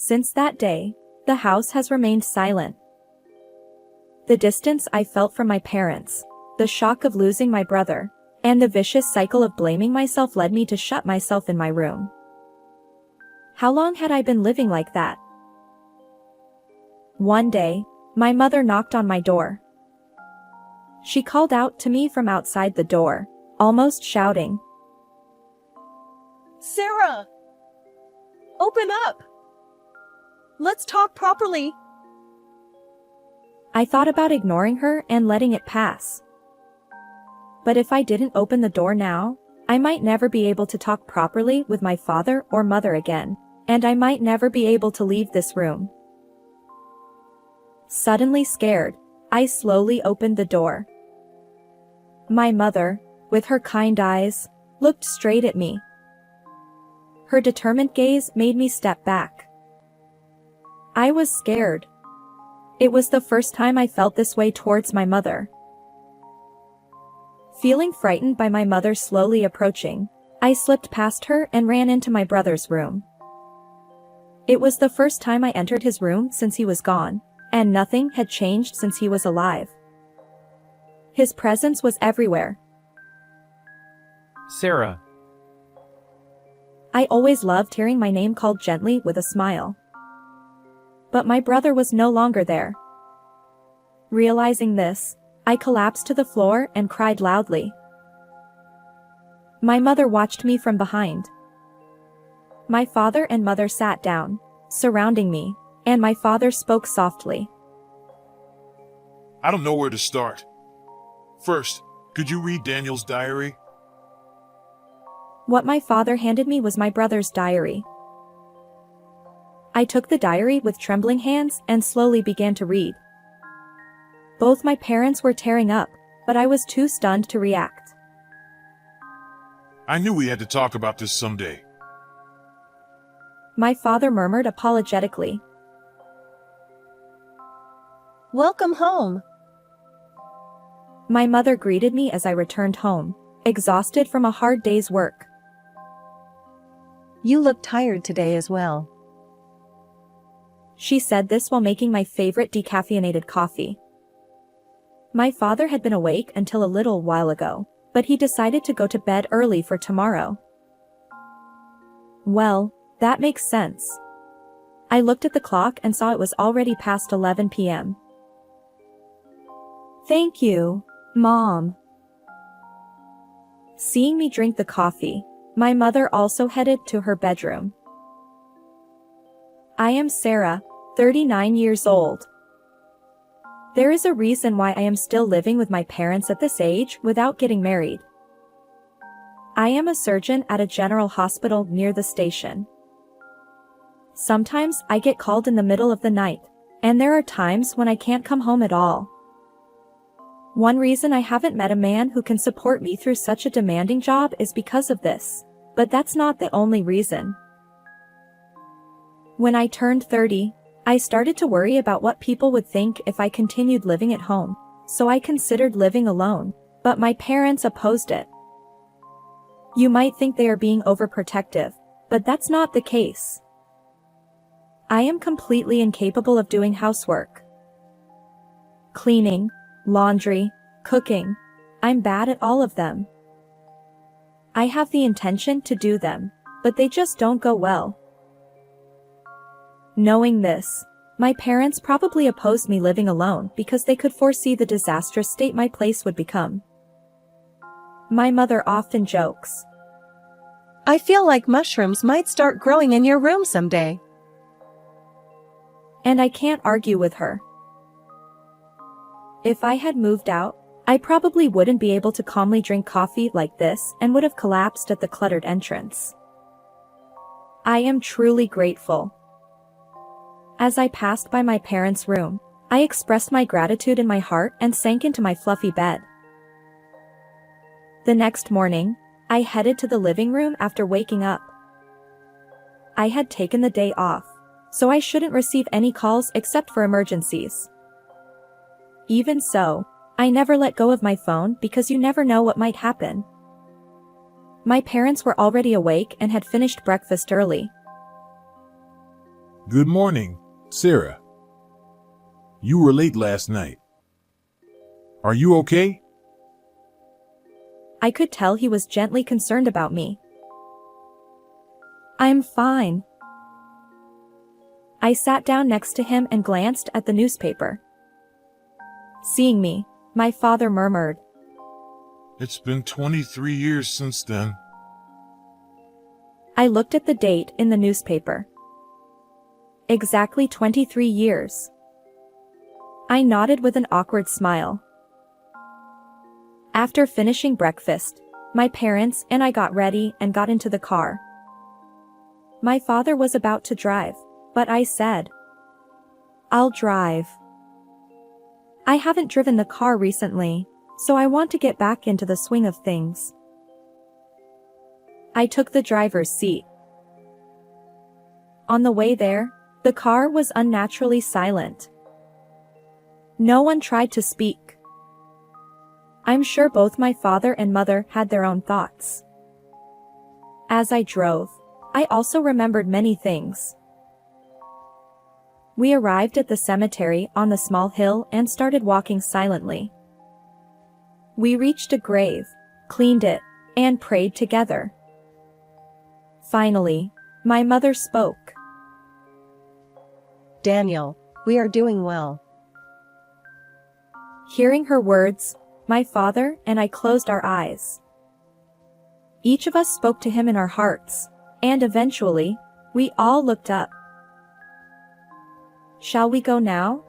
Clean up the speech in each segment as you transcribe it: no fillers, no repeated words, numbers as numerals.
Since that day, the house has remained silent. The distance I felt from my parents, the shock of losing my brother, and the vicious cycle of blaming myself led me to shut myself in my room. How long had I been living like that? One day, my mother knocked on my door. She called out to me from outside the door, almost shouting, "Sarah! Open up! Let's talk properly." I thought about ignoring her and letting it pass. But if I didn't open the door now, I might never be able to talk properly with my father or mother again, and I might never be able to leave this room. Suddenly scared, I slowly opened the door. My mother, with her kind eyes, looked straight at me. Her determined gaze made me step back. I was scared. It was the first time I felt this way towards my mother. Feeling frightened by my mother slowly approaching, I slipped past her and ran into my brother's room. It was the first time I entered his room since he was gone, and nothing had changed since he was alive. His presence was everywhere. Sarah. I always loved hearing my name called gently with a smile. But my brother was no longer there. Realizing this, I collapsed to the floor and cried loudly. My mother watched me from behind. My father and mother sat down, surrounding me, and my father spoke softly. "I don't know where to start. First, could you read Daniel's diary?" What my father handed me was my brother's diary. I took the diary with trembling hands and slowly began to read. Both my parents were tearing up, but I was too stunned to react. "I knew we had to talk about this someday." My father murmured apologetically. "Welcome home." My mother greeted me as I returned home, exhausted from a hard day's work. "You look tired today as well." She said this while making my favorite decaffeinated coffee. My father had been awake until a little while ago, but he decided to go to bed early for tomorrow. Well, that makes sense. I looked at the clock and saw it was already past 11 p.m. "Thank you, Mom." Seeing me drink the coffee, my mother also headed to her bedroom. I am Sarah, 39 years old. There is a reason why I am still living with my parents at this age without getting married. I am a surgeon at a general hospital near the station. Sometimes I get called in the middle of the night, and there are times when I can't come home at all. One reason I haven't met a man who can support me through such a demanding job is because of this, but that's not the only reason. When I turned 30, I started to worry about what people would think if I continued living at home, so I considered living alone, but my parents opposed it. You might think they are being overprotective, but that's not the case. I am completely incapable of doing housework. Cleaning, laundry, cooking. I'm bad at all of them. I have the intention to do them, but they just don't go well. Knowing this, my parents probably opposed me living alone because they could foresee the disastrous state my place would become. My mother often jokes, "I feel like mushrooms might start growing in your room someday." and I can't argue with her. If I had moved out, I probably wouldn't be able to calmly drink coffee like this and would have collapsed at the cluttered entrance. I am truly grateful. As I passed by my parents' room, I expressed my gratitude in my heart and sank into my fluffy bed. The next morning, I headed to the living room after waking up. I had taken the day off, so I shouldn't receive any calls except for emergencies. Even so, I never let go of my phone because you never know what might happen. My parents were already awake and had finished breakfast early. Good morning, Sarah. You were late last night. Are you okay? I could tell he was gently concerned about me. I'm fine. I sat down next to him and glanced at the newspaper. Seeing me, my father murmured. It's been 23 years since then. I looked at the date in the newspaper. Exactly 23 years. I nodded with an awkward smile. After finishing breakfast, my parents and I got ready and got into the car. My father was about to drive, but I said, I'll drive. I haven't driven the car recently, so I want to get back into the swing of things. I took the driver's seat. On the way there, the car was unnaturally silent. No one tried to speak. I'm sure both my father and mother had their own thoughts. As I drove, I also remembered many things. We arrived at the cemetery on the small hill and started walking silently. We reached a grave, cleaned it, and prayed together. Finally, my mother spoke. Daniel, we are doing well. Hearing her words, my father and I closed our eyes. Each of us spoke to him in our hearts, and eventually, we all looked up. Shall we go now?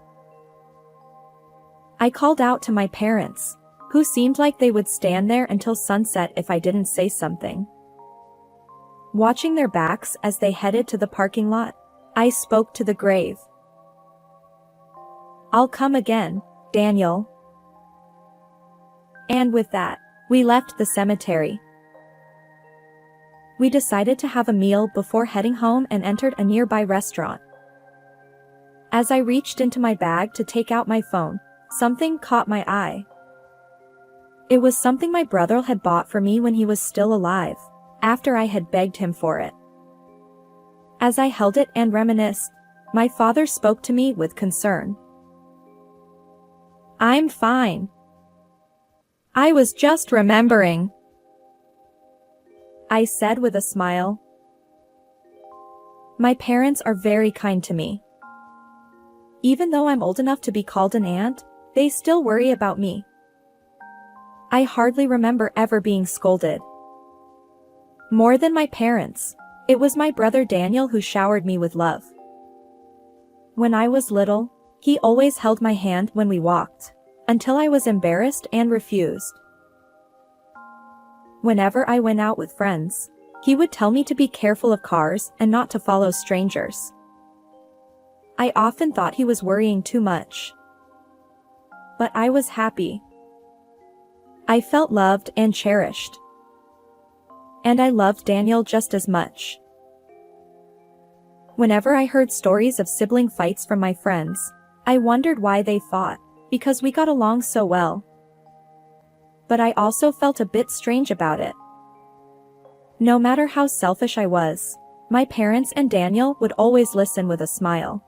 I called out to my parents, who seemed like they would stand there until sunset if I didn't say something. Watching their backs as they headed to the parking lot, I spoke to the grave. I'll come again, Daniel. And with that, we left the cemetery. We decided to have a meal before heading home and entered a nearby restaurant. As I reached into my bag to take out my phone, something caught my eye. It was something my brother had bought for me when he was still alive, after I had begged him for it. As I held it and reminisced, my father spoke to me with concern. I'm fine. I was just remembering, I said with a smile. My parents are very kind to me. Even though I'm old enough to be called an aunt, they still worry about me. I hardly remember ever being scolded. More than my parents, it was my brother Daniel who showered me with love. When I was little, he always held my hand when we walked, until I was embarrassed and refused. Whenever I went out with friends, he would tell me to be careful of cars and not to follow strangers. I often thought he was worrying too much. But I was happy. I felt loved and cherished. And I loved Daniel just as much. Whenever I heard stories of sibling fights from my friends, I wondered why they fought, because we got along so well. But I also felt a bit strange about it. No matter how selfish I was, my parents and Daniel would always listen with a smile.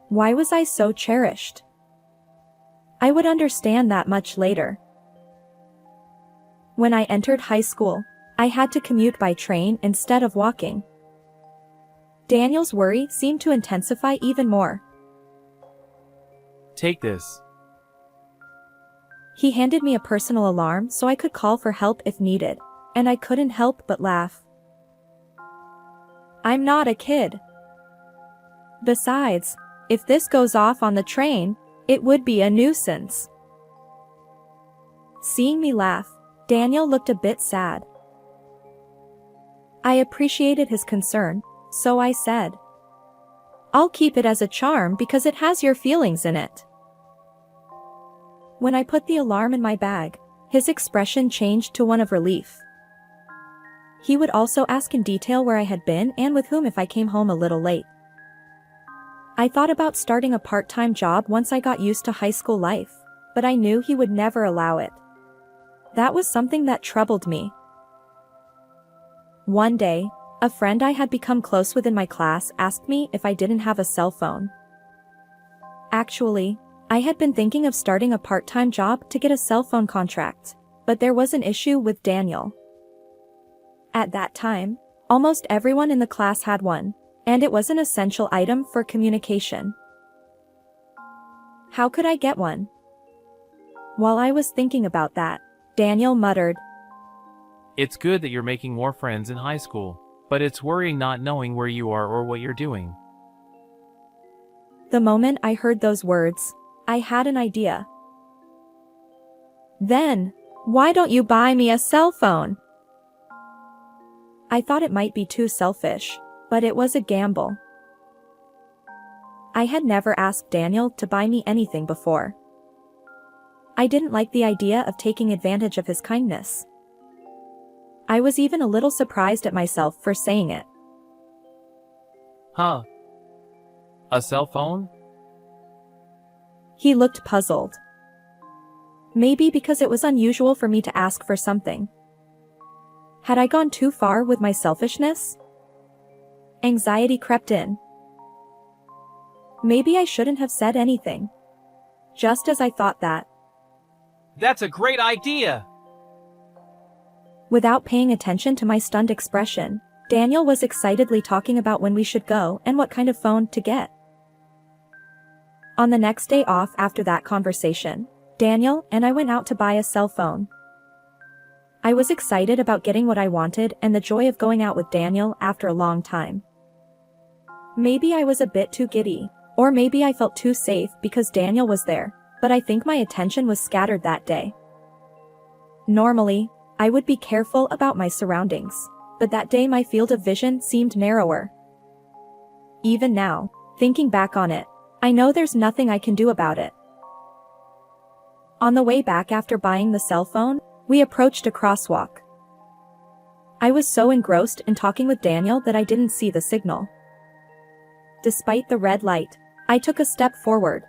Why was I so cherished? I would understand that much later. When I entered high school, I had to commute by train instead of walking. Daniel's worry seemed to intensify even more. Take this. He handed me a personal alarm so I could call for help if needed, and I couldn't help but laugh. I'm not a kid. Besides, if this goes off on the train, it would be a nuisance. Seeing me laugh, Daniel looked a bit sad. I appreciated his concern, so I said, I'll keep it as a charm because it has your feelings in it. When I put the alarm in my bag, his expression changed to one of relief. He would also ask in detail where I had been and with whom if I came home a little late. I thought about starting a part-time job once I got used to high school life, but I knew he would never allow it. That was something that troubled me. One day, A friend I had become close with in my class asked me if I didn't have a cell phone. Actually, I had been thinking of starting a part-time job to get a cell phone contract, but there was an issue with Daniel. At that time, almost everyone in the class had one, and it was an essential item for communication. How could I get one? While I was thinking about that, Daniel muttered, It's good that you're making more friends in high school, but it's worrying not knowing where you are or what you're doing. The moment I heard those words, I had an idea. Then, why don't you buy me a cell phone? I thought it might be too selfish, but it was a gamble. I had never asked Daniel to buy me anything before. I didn't like the idea of taking advantage of his kindness. I was even a little surprised at myself for saying it. Huh? A cell phone? He looked puzzled. Maybe because it was unusual for me to ask for something. Had I gone too far with my selfishness? Anxiety crept in. Maybe I shouldn't have said anything. Just as I thought that. That's a great idea! Without paying attention to my stunned expression, Daniel was excitedly talking about when we should go and what kind of phone to get. On the next day off after that conversation, Daniel and I went out to buy a cell phone. I was excited about getting what I wanted and the joy of going out with Daniel after a long time. Maybe I was a bit too giddy, or maybe I felt too safe because Daniel was there, but I think my attention was scattered that day. Normally, I would be careful about my surroundings, but that day my field of vision seemed narrower. Even now, thinking back on it, I know there's nothing I can do about it. On the way back after buying the cell phone, we approached a crosswalk. I was so engrossed in talking with Daniel that I didn't see the signal. Despite the red light, I took a step forward.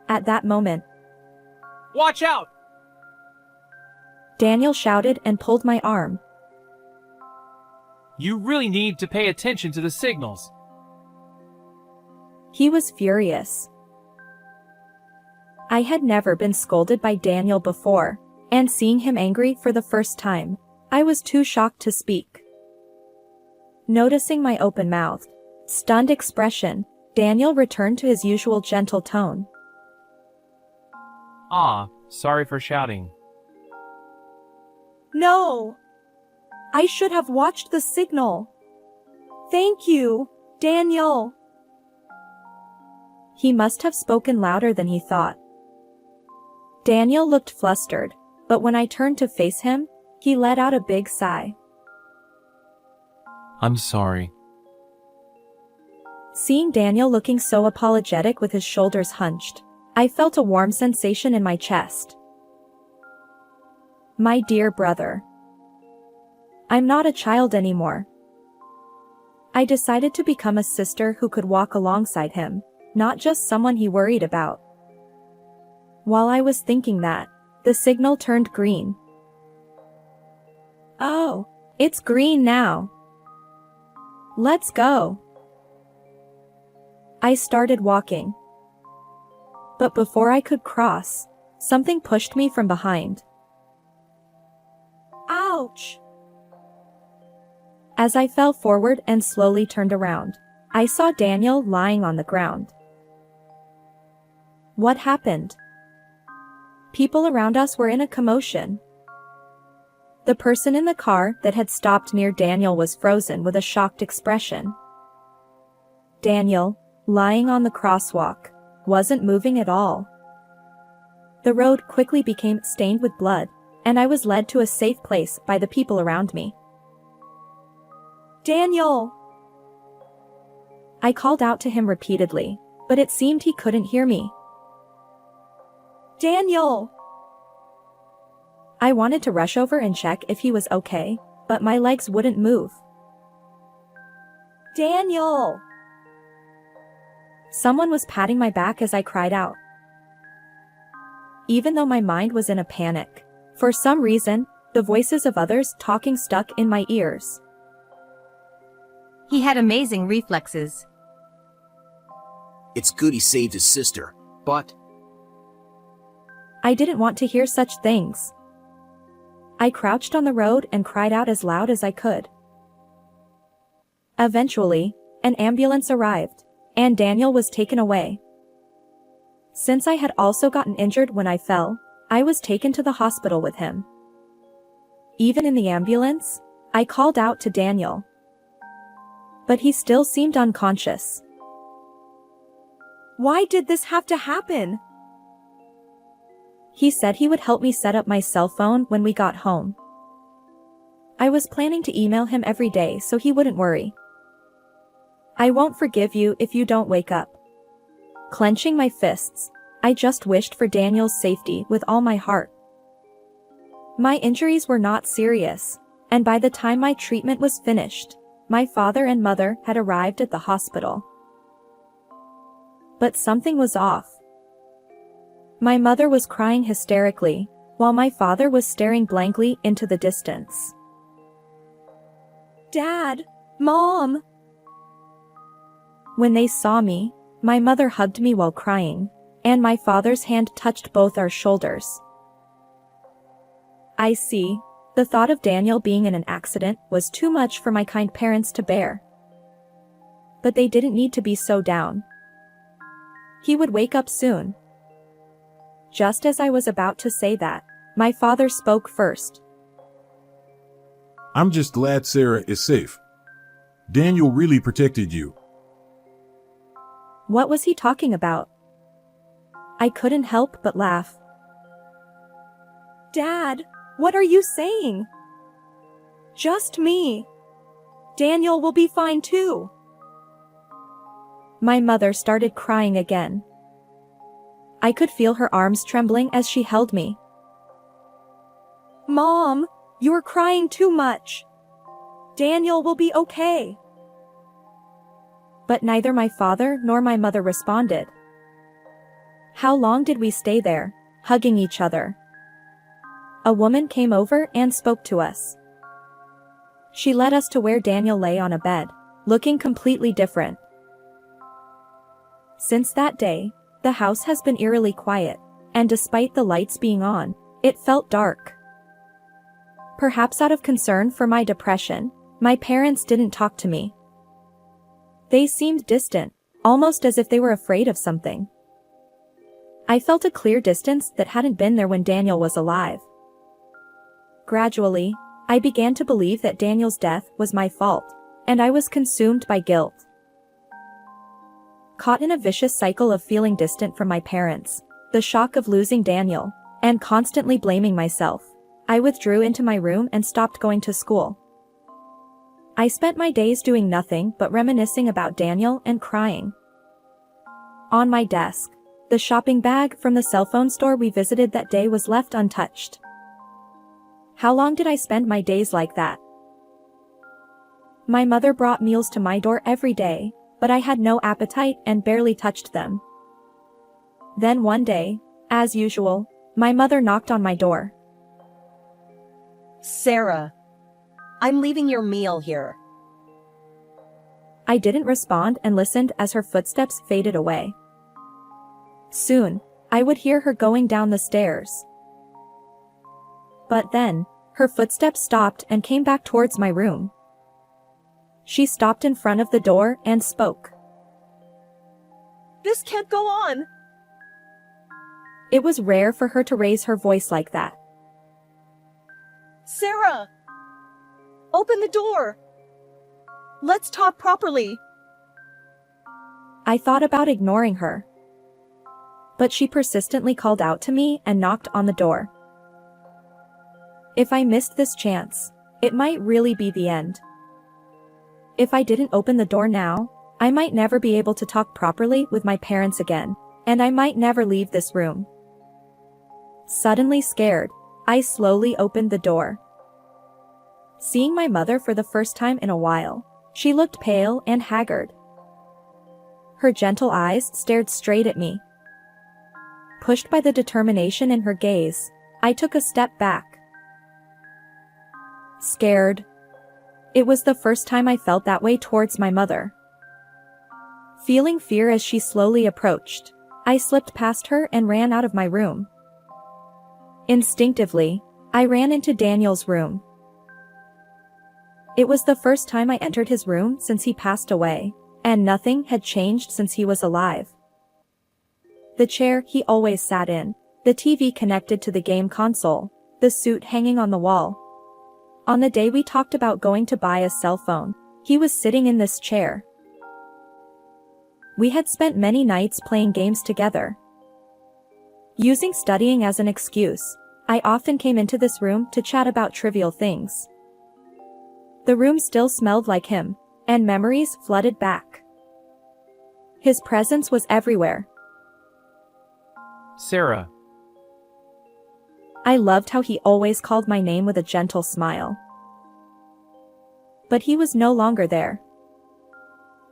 At that moment, Watch out! Daniel shouted and pulled my arm. You really need to pay attention to the signals. He was furious. I had never been scolded by Daniel before, and seeing him angry for the first time, I was too shocked to speak. Noticing my open-mouthed, stunned expression, Daniel returned to his usual gentle tone. Sorry for shouting. No! I should have watched the signal. Thank you, Daniel. He must have spoken louder than he thought. Daniel looked flustered, but when I turned to face him, he let out a big sigh. I'm sorry. Seeing Daniel looking so apologetic with his shoulders hunched, I felt a warm sensation in my chest. My dear brother. I'm not a child anymore. I decided to become a sister who could walk alongside him, not just someone he worried about. While I was thinking that, the signal turned green. Oh, it's green now. Let's go. I started walking. But before I could cross, something pushed me from behind. Ouch! As I fell forward and slowly turned around, I saw Daniel lying on the ground. What happened? People around us were in a commotion. The person in the car that had stopped near Daniel was frozen with a shocked expression. Daniel, lying on the crosswalk, wasn't moving at all. The road quickly became stained with blood, and I was led to a safe place by the people around me. Daniel! I called out to him repeatedly, but it seemed he couldn't hear me. Daniel! I wanted to rush over and check if he was okay, but my legs wouldn't move. Daniel! Someone was patting my back as I cried out. Even though my mind was in a panic, for some reason, the voices of others talking stuck in my ears. He had amazing reflexes. It's good he saved his sister, but I didn't want to hear such things. I crouched on the road and cried out as loud as I could. Eventually, an ambulance arrived, and Daniel was taken away. Since I had also gotten injured when I fell, I was taken to the hospital with him. Even in the ambulance, I called out to Daniel. But he still seemed unconscious. Why did this have to happen? He said he would help me set up my cell phone when we got home. I was planning to email him every day so he wouldn't worry. I won't forgive you if you don't wake up. Clenching my fists, I just wished for Daniel's safety with all my heart. My injuries were not serious, and by the time my treatment was finished, my father and mother had arrived at the hospital. But something was off. My mother was crying hysterically, while my father was staring blankly into the distance. Dad! Mom! When they saw me, my mother hugged me while crying, and my father's hand touched both our shoulders. I see. The thought of Daniel being in an accident was too much for my kind parents to bear. But they didn't need to be so down. He would wake up soon. Just as I was about to say that, my father spoke first. I'm just glad Sarah is safe. Daniel really protected you. What was he talking about? I couldn't help but laugh. Dad, what are you saying? Just me. Daniel will be fine too. My mother started crying again. I could feel her arms trembling as she held me. Mom, you're crying too much. Daniel will be okay. But neither my father nor my mother responded. How long did we stay there, hugging each other? A woman came over and spoke to us. She led us to where Daniel lay on a bed, looking completely different. Since that day, the house has been eerily quiet, and despite the lights being on, it felt dark. Perhaps out of concern for my depression, my parents didn't talk to me. They seemed distant, almost as if they were afraid of something. I felt a clear distance that hadn't been there when Daniel was alive. Gradually, I began to believe that Daniel's death was my fault, and I was consumed by guilt. Caught in a vicious cycle of feeling distant from my parents, the shock of losing Daniel, and constantly blaming myself, I withdrew into my room and stopped going to school. I spent my days doing nothing but reminiscing about Daniel and crying. On my desk, the shopping bag from the cell phone store we visited that day was left untouched. How long did I spend my days like that? My mother brought meals to my door every day, but I had no appetite and barely touched them. Then one day, as usual, my mother knocked on my door. Sarah, I'm leaving your meal here. I didn't respond and listened as her footsteps faded away. Soon, I would hear her going down the stairs. But then, her footsteps stopped and came back towards my room. She stopped in front of the door and spoke. This can't go on. It was rare for her to raise her voice like that. Sarah! Open the door! Let's talk properly. I thought about ignoring her. But she persistently called out to me and knocked on the door. If I missed this chance, it might really be the end. If I didn't open the door now, I might never be able to talk properly with my parents again, and I might never leave this room. Suddenly scared, I slowly opened the door. Seeing my mother for the first time in a while, she looked pale and haggard. Her gentle eyes stared straight at me. Pushed by the determination in her gaze, I took a step back. Scared. It was the first time I felt that way towards my mother. Feeling fear as she slowly approached, I slipped past her and ran out of my room. Instinctively, I ran into Daniel's room. It was the first time I entered his room since he passed away, and nothing had changed since he was alive. The chair he always sat in, the TV connected to the game console, the suit hanging on the wall. On the day we talked about going to buy a cell phone, he was sitting in this chair. We had spent many nights playing games together. Using studying as an excuse, I often came into this room to chat about trivial things. The room still smelled like him, and memories flooded back. His presence was everywhere. Sarah. I loved how he always called my name with a gentle smile. But he was no longer there.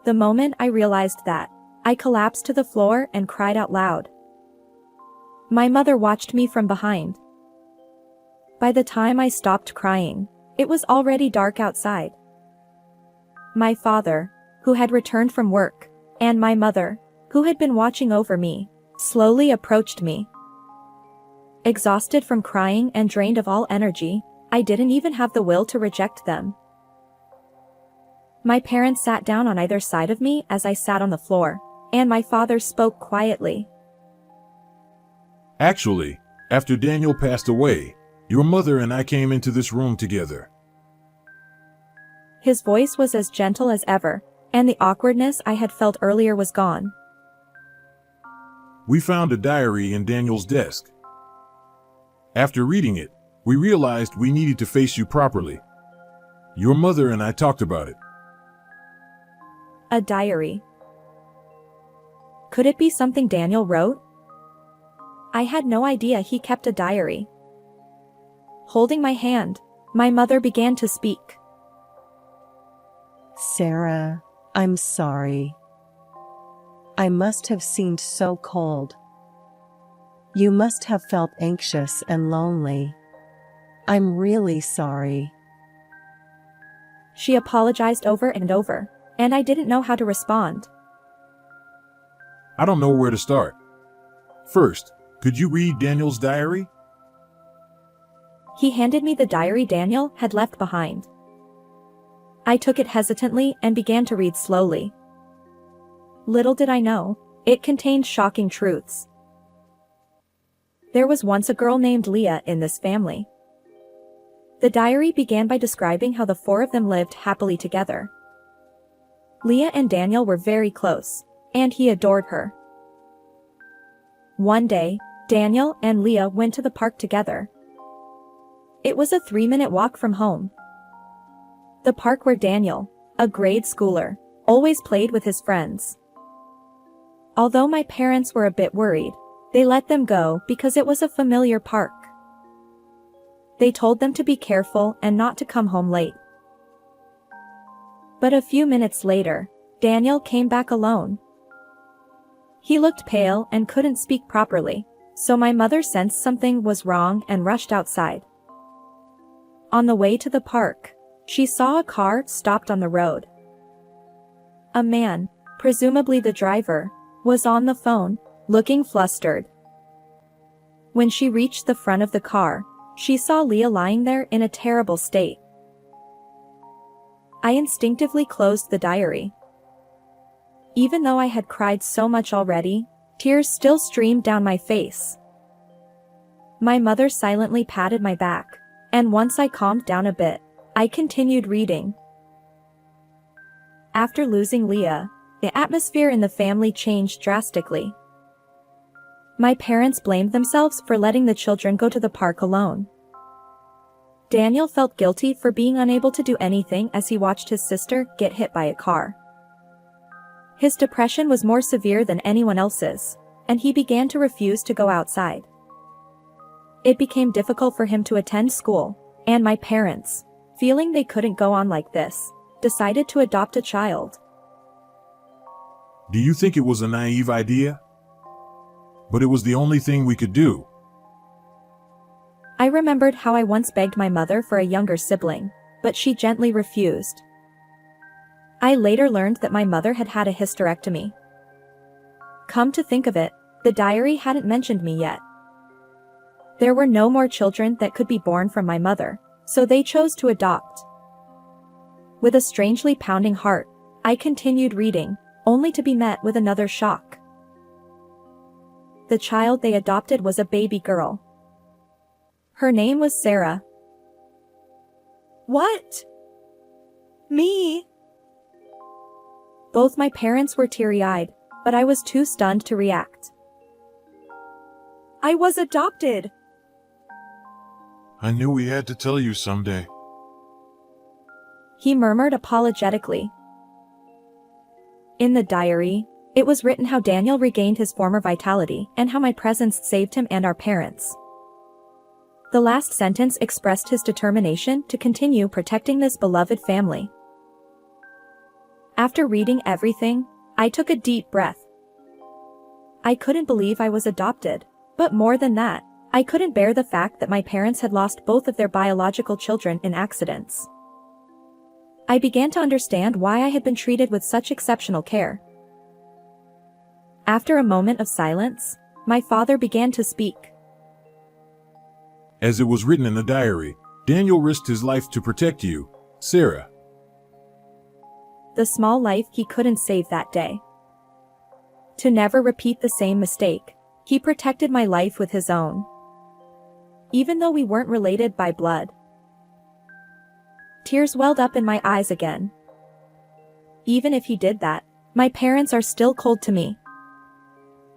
The moment I realized that, I collapsed to the floor and cried out loud. My mother watched me from behind. By the time I stopped crying, it was already dark outside. My father, who had returned from work, and my mother, who had been watching over me, slowly approached me. Exhausted from crying and drained of all energy, I didn't even have the will to reject them. My parents sat down on either side of me as I sat on the floor, and my father spoke quietly. Actually, after Daniel passed away, your mother and I came into this room together. His voice was as gentle as ever, and the awkwardness I had felt earlier was gone. We found a diary in Daniel's desk. After reading it, we realized we needed to face you properly. Your mother and I talked about it. A diary. Could it be something Daniel wrote? I had no idea he kept a diary. Holding my hand, my mother began to speak. Sarah, I'm sorry. I must have seemed so cold. You must have felt anxious and lonely. I'm really sorry. She apologized over and over, and I didn't know how to respond. I don't know where to start. First, could you read Daniel's diary? He handed me the diary Daniel had left behind. I took it hesitantly and began to read slowly. Little did I know, it contained shocking truths. There was once a girl named Leah in this family. The diary began by describing how the four of them lived happily together. Leah and Daniel were very close, and he adored her. One day, Daniel and Leah went to the park together. It was a 3-minute walk from home. The park where Daniel, a grade schooler, always played with his friends. Although my parents were a bit worried, they let them go because it was a familiar park. They told them to be careful and not to come home late. But a few minutes later, Daniel came back alone. He looked pale and couldn't speak properly, so my mother sensed something was wrong and rushed outside. On the way to the park, she saw a car stopped on the road. A man, presumably the driver, was on the phone, looking flustered. When she reached the front of the car, she saw Leah lying there in a terrible state. I instinctively closed the diary. Even though I had cried so much already, tears still streamed down my face. My mother silently patted my back, and once I calmed down a bit, I continued reading. After losing Leah, the atmosphere in the family changed drastically. My parents blamed themselves for letting the children go to the park alone. Daniel felt guilty for being unable to do anything as he watched his sister get hit by a car. His depression was more severe than anyone else's, and he began to refuse to go outside. It became difficult for him to attend school, and my parents, feeling they couldn't go on like this, decided to adopt a child. Do you think it was a naive idea? But it was the only thing we could do. I remembered how I once begged my mother for a younger sibling, but she gently refused. I later learned that my mother had had a hysterectomy. Come to think of it, the diary hadn't mentioned me yet. There were no more children that could be born from my mother, so they chose to adopt. With a strangely pounding heart, I continued reading, only to be met with another shock. The child they adopted was a baby girl. Her name was Sarah. What? Me? Both my parents were teary-eyed, but I was too stunned to react. I was adopted! I knew we had to tell you someday. He murmured apologetically. In the diary, it was written how Daniel regained his former vitality and how my presence saved him and our parents. The last sentence expressed his determination to continue protecting this beloved family. After reading everything, I took a deep breath. I couldn't believe I was adopted, but more than that, I couldn't bear the fact that my parents had lost both of their biological children in accidents. I began to understand why I had been treated with such exceptional care. After a moment of silence, my father began to speak. As it was written in the diary, Daniel risked his life to protect you, Sarah. The small life he couldn't save that day. To never repeat the same mistake, he protected my life with his own. Even though we weren't related by blood. Tears welled up in my eyes again. Even if he did that, my parents are still cold to me.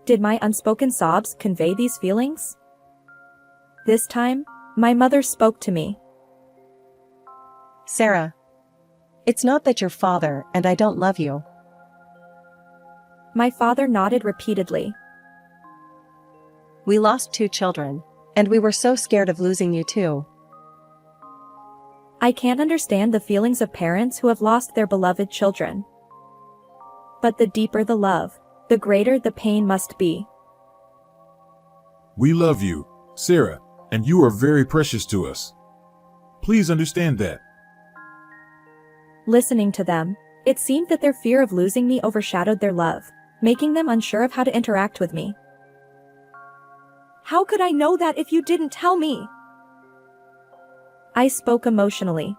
Did my unspoken sobs convey these feelings? This time, my mother spoke to me. Sarah. It's not that your father and I don't love you. My father nodded repeatedly. We lost 2 children, and we were so scared of losing you too. I can't understand the feelings of parents who have lost their beloved children. But the deeper the love, the greater the pain must be. We love you, Sarah, and you are very precious to us. Please understand that. Listening to them, it seemed that their fear of losing me overshadowed their love, making them unsure of how to interact with me. How could I know that if you didn't tell me? I spoke emotionally.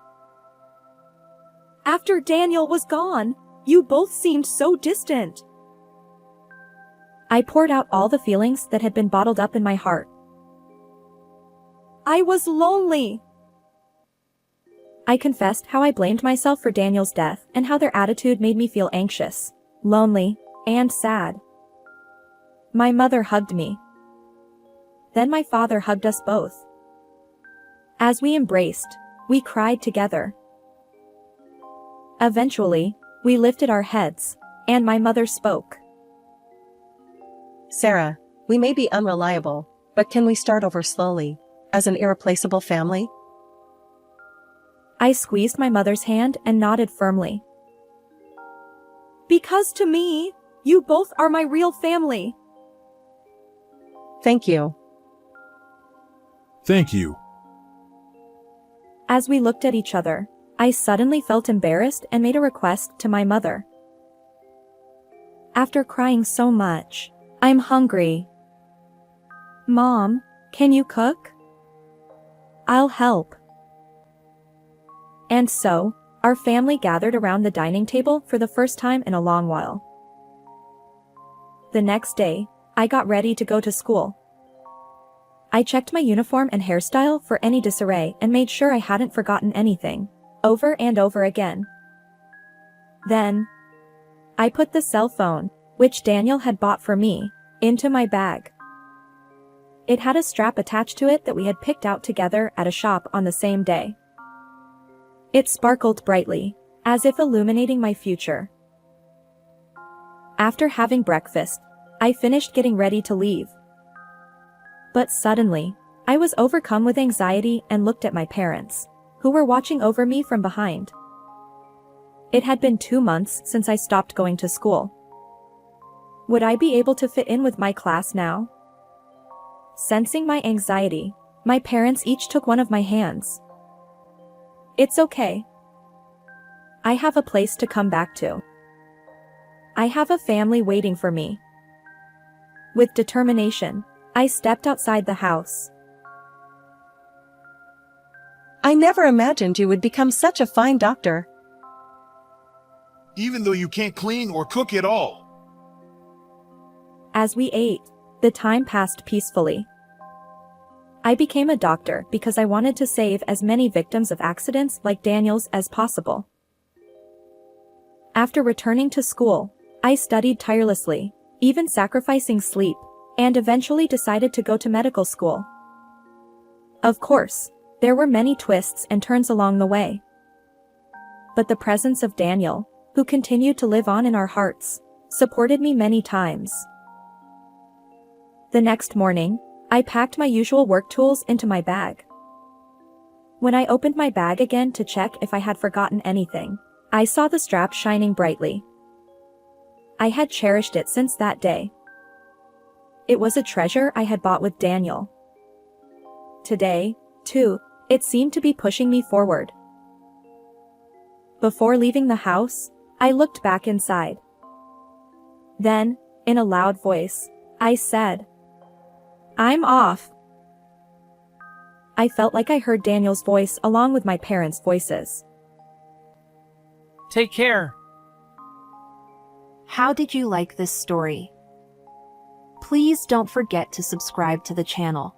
After Daniel was gone, you both seemed so distant. I poured out all the feelings that had been bottled up in my heart. I was lonely. I confessed how I blamed myself for Daniel's death and how their attitude made me feel anxious, lonely, and sad. My mother hugged me. Then my father hugged us both. As we embraced, we cried together. Eventually, we lifted our heads, and my mother spoke. Sarah, we may be unreliable, but can we start over slowly, as an irreplaceable family? I squeezed my mother's hand and nodded firmly. Because to me, you both are my real family. Thank you. Thank you. As we looked at each other, I suddenly felt embarrassed and made a request to my mother. After crying so much, I'm hungry. Mom, can you cook? I'll help. And so, our family gathered around the dining table for the first time in a long while. The next day, I got ready to go to school. I checked my uniform and hairstyle for any disarray and made sure I hadn't forgotten anything, over and over again. Then, I put the cell phone, which Daniel had bought for me, into my bag. It had a strap attached to it that we had picked out together at a shop on the same day. It sparkled brightly, as if illuminating my future. After having breakfast, I finished getting ready to leave. But suddenly, I was overcome with anxiety and looked at my parents, who were watching over me from behind. It had been 2 months since I stopped going to school. Would I be able to fit in with my class now? Sensing my anxiety, my parents each took one of my hands. It's okay. I have a place to come back to. I have a family waiting for me. With determination, I stepped outside the house. I never imagined you would become such a fine doctor. Even though you can't clean or cook at all. As we ate, the time passed peacefully. I became a doctor because I wanted to save as many victims of accidents like Daniel's as possible. After returning to school, I studied tirelessly, even sacrificing sleep, and eventually decided to go to medical school. Of course, there were many twists and turns along the way. But the presence of Daniel, who continued to live on in our hearts, supported me many times. The next morning, I packed my usual work tools into my bag. When I opened my bag again to check if I had forgotten anything, I saw the strap shining brightly. I had cherished it since that day. It was a treasure I had bought with Daniel. Today, too, it seemed to be pushing me forward. Before leaving the house, I looked back inside. Then, in a loud voice, I said, "I'm off." I felt like I heard Daniel's voice along with my parents' voices. Take care. How did you like this story? Please don't forget to subscribe to the channel.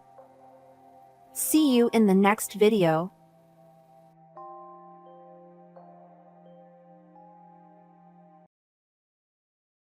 See you in the next video.